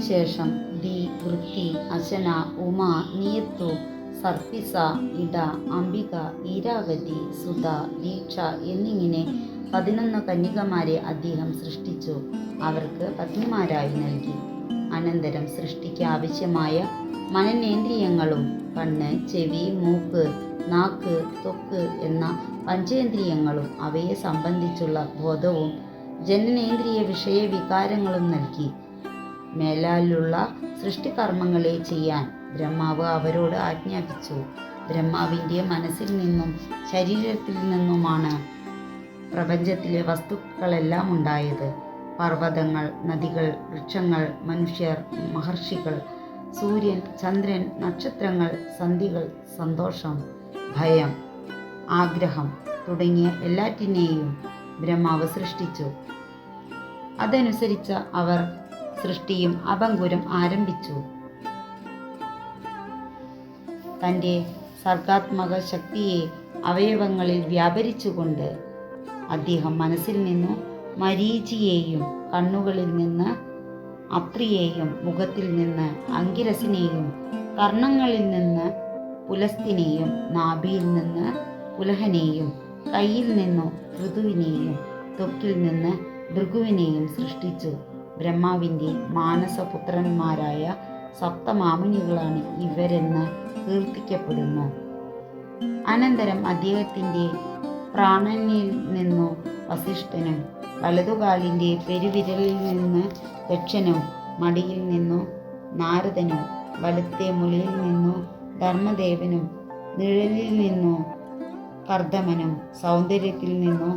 അതിനുശേഷം ദി, വൃത്തി, അശന, ഉമ, നിയത്തു, സർപ്പിസ, ഇട, അംബിക, ഈരാവതി, സുധ, ദീക്ഷ എന്നിങ്ങനെ 11 കന്യകമാരെ അദ്ദേഹം സൃഷ്ടിച്ചു. അവർക്ക് പത്നിമാരായി നൽകി. അനന്തരം സൃഷ്ടിക്ക് ആവശ്യമായ മനനേന്ദ്രിയങ്ങളും കണ്ണ്, ചെവി, മൂക്ക്, നാക്ക്, ത്വക്ക് എന്ന പഞ്ചേന്ദ്രിയങ്ങളും അവയെ സംബന്ധിച്ചുള്ള ബോധവും ജനനേന്ദ്രിയ വിഷയ വികാരങ്ങളും നൽകി. മേലാലുള്ള സൃഷ്ടികർമ്മങ്ങളെ ചെയ്യാൻ ബ്രഹ്മാവ് അവരോട് ആജ്ഞാപിച്ചു. ബ്രഹ്മാവിൻ്റെ മനസ്സിൽ നിന്നും ശരീരത്തിൽ നിന്നുമാണ് പ്രപഞ്ചത്തിലെ വസ്തുക്കളെല്ലാം ഉണ്ടായത്. പർവ്വതങ്ങൾ, നദികൾ, വൃക്ഷങ്ങൾ, മനുഷ്യർ, മഹർഷികൾ, സൂര്യൻ, ചന്ദ്രൻ, നക്ഷത്രങ്ങൾ, സന്ധികൾ, സന്തോഷം, ഭയം, ആഗ്രഹം തുടങ്ങിയ എല്ലാറ്റിനെയും ബ്രഹ്മാവ് സൃഷ്ടിച്ചു. അതനുസരിച്ച് അവർ സൃഷ്ടിയും അഭംഗുരം ആരംഭിച്ചു. തൻ്റെ സർഗാത്മക ശക്തിയെ അവയവങ്ങളിൽ വ്യാപരിച്ചുകൊണ്ട് അദ്ദേഹം മനസ്സിൽ നിന്നു മരീചിയെയും, കണ്ണുകളിൽ നിന്ന് അത്രിയെയും, മുഖത്തിൽ നിന്ന് അങ്കിരസിനെയും, കർണങ്ങളിൽ നിന്ന് പുലസ്തിനെയും, നാഭിയിൽ നിന്ന് പുലഹനെയും, കയ്യിൽ നിന്നു ഋതുവിനെയും, ത്വക്കിൽ നിന്ന് ഭൃഗുവിനെയും സൃഷ്ടിച്ചു. ബ്രഹ്മാവിൻ്റെ മാനസപുത്രന്മാരായ സപ്തമാമുനികളാണ് ഇവരെന്ന് കീർത്തിക്കപ്പെടുന്നു. അനന്തരം അദ്ദേഹത്തിൻ്റെ പ്രാണനിൽ നിന്നു വസിഷ്ഠനും, വലതുകാലിൻ്റെ പെരുവിരലിൽ നിന്ന് ദക്ഷനും, മടിയിൽ നിന്നു നാരദനും, വലത്തെ മുലയിൽ നിന്നു ധർമ്മദേവനും, നിഴലിൽ നിന്നു കർദമനും, സൗന്ദര്യത്തിൽ നിന്നു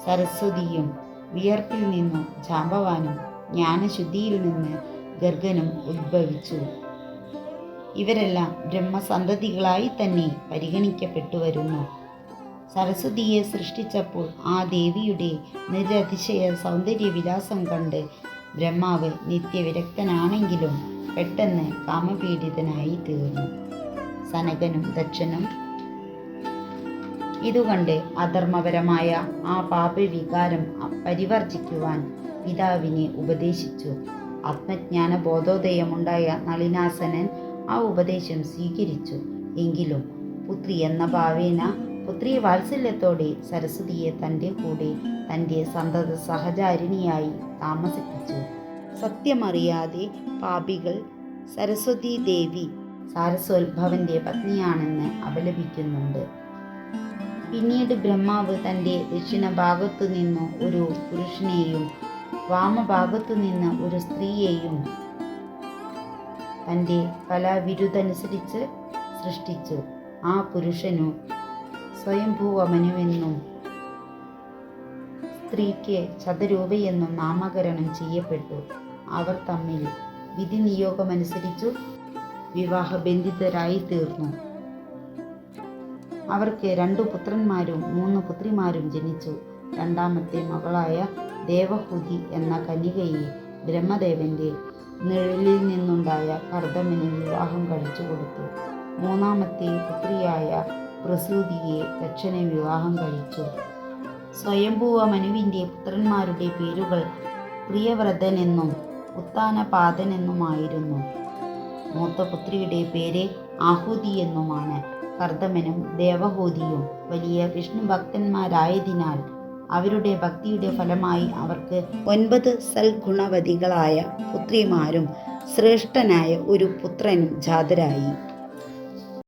സരസ്വതിയും, വിയർപ്പിൽ നിന്നു ജാമ്പവാനും, ജ്ഞാനശുദ്ധിയിൽ നിന്ന് ഗർഗനും ഉദ്ഭവിച്ചു. ഇവരെല്ലാം ബ്രഹ്മസന്തതികളായി തന്നെ പരിഗണിക്കപ്പെട്ടു വരുന്നു. സരസ്വതിയെ സൃഷ്ടിച്ചപ്പോൾ ആ ദേവിയുടെ നിരതിശയ സൗന്ദര്യവിലാസം കണ്ട് ബ്രഹ്മാവ് നിത്യവിരക്തനാണെങ്കിലും പെട്ടെന്ന് കാമപീഡിതനായി തീർന്നു. സനകനും ദക്ഷനും ഇതുകണ്ട് അധർമ്മപരമായ ആ പാപവികാരം പരിവർജിക്കുവാൻ പിതാവിനെ ഉപദേശിച്ചു. ആത്മജ്ഞാന ബോധോദയമുണ്ടായ നളിനാസനൻ ആ ഉപദേശം സ്വീകരിച്ചു. എങ്കിലും പുത്രി എന്ന ഭാവേന പുത്രി വാത്സല്യത്തോടെ സരസ്വതിയെ തൻ്റെ കൂടെ തൻ്റെ സന്തത സഹചാരിണിയായി താമസിപ്പിച്ചു. സത്യമറിയാതെ പാപികൾ സരസ്വതി ദേവി സാരസ്വത്ഭവന്റെ പത്നിയാണെന്ന് അപലപിക്കുന്നുണ്ട്. പിന്നീട് ബ്രഹ്മാവ് തൻ്റെ ദക്ഷിണഭാഗത്തു നിന്ന് ഒരു പുരുഷനെയും വാമഭാഗത്തു നിന്ന് ഒരു സ്ത്രീയെയും തൻ്റെ കലാവിരുദ്ധനുസരിച്ച് സൃഷ്ടിച്ചു. ആ പുരുഷനു സ്വയംഭൂവമനുവെന്നും സ്ത്രീക്ക് ശതരൂപയെന്നും നാമകരണം ചെയ്യപ്പെട്ടു. അവർ തമ്മിൽ വിധി നിയോഗമനുസരിച്ചു വിവാഹബന്ധിതരായി തീർന്നു. അവർക്ക് 2 പുത്രന്മാരും 3 പുത്രിമാരും ജനിച്ചു. രണ്ടാമത്തെ മകളായ ദേവഹൂതി എന്ന കന്യകയെ ബ്രഹ്മദേവന്റെ നിഴലിൽ നിന്നുണ്ടായ കർദമന് വിവാഹം കഴിച്ചു കൊടുത്തു. 3ാമത്തെ പുത്രിയായ പ്രസൂതിയെ ദക്ഷനെ വിവാഹം കഴിച്ചു. സ്വയംഭൂവ മനുവിൻ്റെ പുത്രന്മാരുടെ പേരുകൾ പ്രിയവ്രതനെന്നും ഉത്താനപാദനെന്നുമായിരുന്നു. മൂത്ത പുത്രിയുടെ പേര് ആഹൂതി എന്നുമാണ്. കർദമനും ദേവഹൂതിയും വലിയ വിഷ്ണുഭക്തന്മാരായതിനാൽ അവരുടെ ഭക്തിയുടെ ഫലമായി അവർക്ക് 9 സൽഗുണവതികളായ പുത്രിമാരും ശ്രേഷ്ഠനായ ഒരു പുത്രനും ജാതരായി.